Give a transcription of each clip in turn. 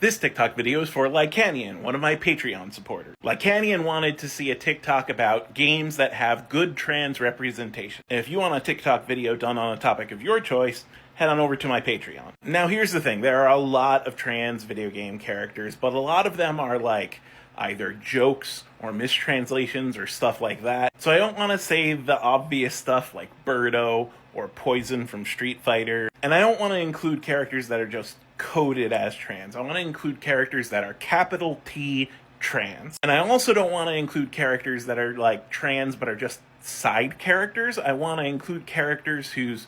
This TikTok video is for Lycanian, one of my Patreon supporters. Lycanian wanted to see a TikTok about games that have good trans representation. If you want a TikTok video done on a topic of your choice, head on over to my Patreon. Now here's the thing, there are a lot of trans video game characters, but a lot of them are like either jokes or mistranslations or stuff like that. So I don't want to say the obvious stuff like Birdo or Poison from Street Fighter. And I don't want to include characters that are just coded as trans. I want to include characters that are capital T trans. And I also don't want to include characters that are like trans but are just side characters. I want to include characters whose,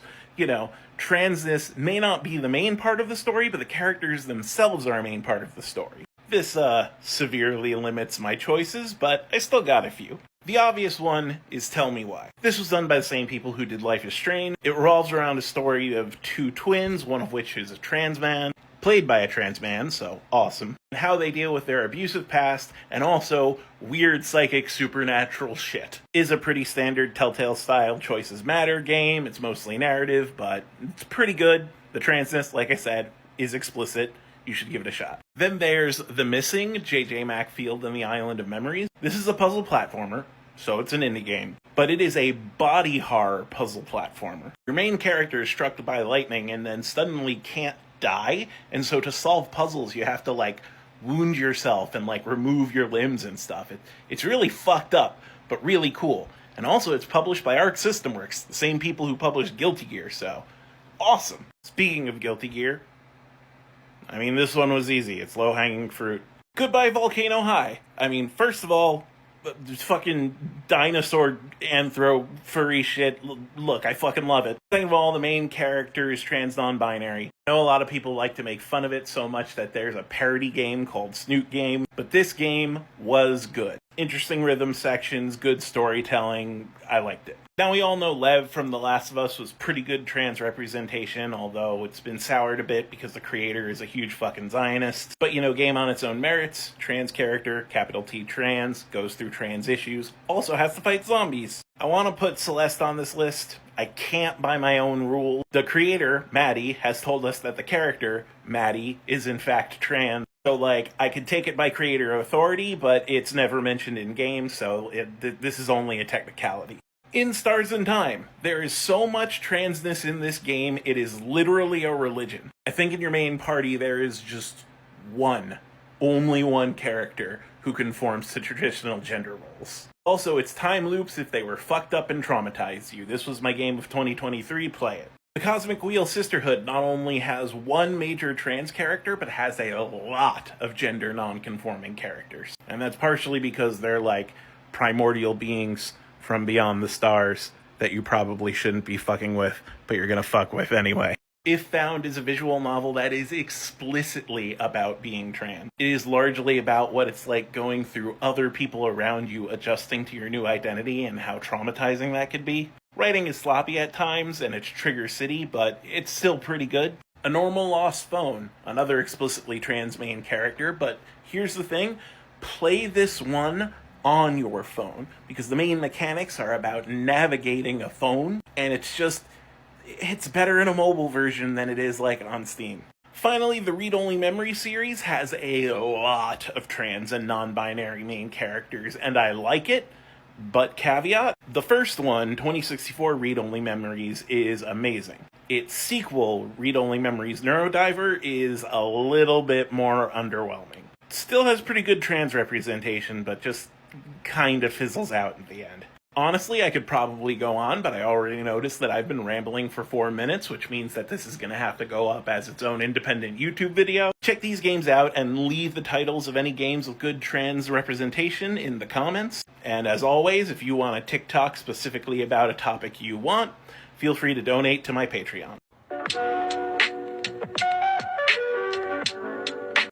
transness may not be the main part of the story, but the characters themselves are a main part of the story. This severely limits my choices, but I still got a few. The obvious one is Tell Me Why. This was done by the same people who did Life is Strange. It revolves around a story of two twins, one of which is a trans man, played by a trans man, so awesome, and how they deal with their abusive past, and also weird psychic supernatural shit. Is a pretty standard Telltale style Choices Matter game. It's mostly narrative, but it's pretty good. The transness, like I said, is explicit. You should give it a shot. Then there's The Missing, J.J. Macfield and the Island of Memories. This is a puzzle platformer, so it's an indie game, but it is a body horror puzzle platformer. Your main character is struck by lightning and then suddenly can't die, and so to solve puzzles you have to wound yourself and remove your limbs and stuff. It's really fucked up, but really cool. And also it's published by Arc System Works, the same people who published Guilty Gear, so awesome. Speaking of Guilty Gear, this one was easy. It's low-hanging fruit. Goodbye Volcano High. First of all, fucking dinosaur anthro furry shit. Look, I fucking love it. Second of all, the main character is trans non-binary. I know a lot of people like to make fun of it so much that there's a parody game called Snoot Game, but this game was good. Interesting rhythm sections, good storytelling. I liked it. Now we all know Lev from The Last of Us was pretty good trans representation, although it's been soured a bit because the creator is a huge fucking Zionist. But game on its own merits, trans character, capital T trans, goes through trans issues, also has to fight zombies. I want to put Celeste on this list. I can't by my own rule. The creator, Maddie, has told us that the character, Maddie, is in fact trans. So, I could take it by creator authority, but it's never mentioned in game, so this is only a technicality. In Stars in Time, there is so much transness in this game, it is literally a religion. I think in your main party there is just only one character who conforms to traditional gender roles. Also, it's time loops if they were fucked up and traumatized you. This was my game of 2023, play it. The Cosmic Wheel Sisterhood not only has one major trans character, but has a lot of gender non-conforming characters. And that's partially because they're primordial beings from beyond the stars that you probably shouldn't be fucking with, but you're gonna fuck with anyway. If Found is a visual novel that is explicitly about being trans. It is largely about what it's like going through other people around you adjusting to your new identity and how traumatizing that could be. Writing is sloppy at times and it's Trigger City, but it's still pretty good. A Normal Lost Phone, another explicitly trans main character, but here's the thing, play this one on your phone, because the main mechanics are about navigating a phone, and it's better in a mobile version than it is on Steam. Finally, the Read Only Memory series has a lot of trans and non-binary main characters, and I like it, but caveat, the first one, 2064 Read Only Memories, is amazing. Its sequel, Read Only Memories Neurodiver, is a little bit more underwhelming. It still has pretty good trans representation, but just kind of fizzles out in the end. Honestly, I could probably go on, but I already noticed that I've been rambling for 4 minutes, which means that this is going to have to go up as its own independent YouTube video. Check these games out and leave the titles of any games with good trans representation in the comments. And as always, if you want a TikTok specifically about a topic you want, feel free to donate to my Patreon.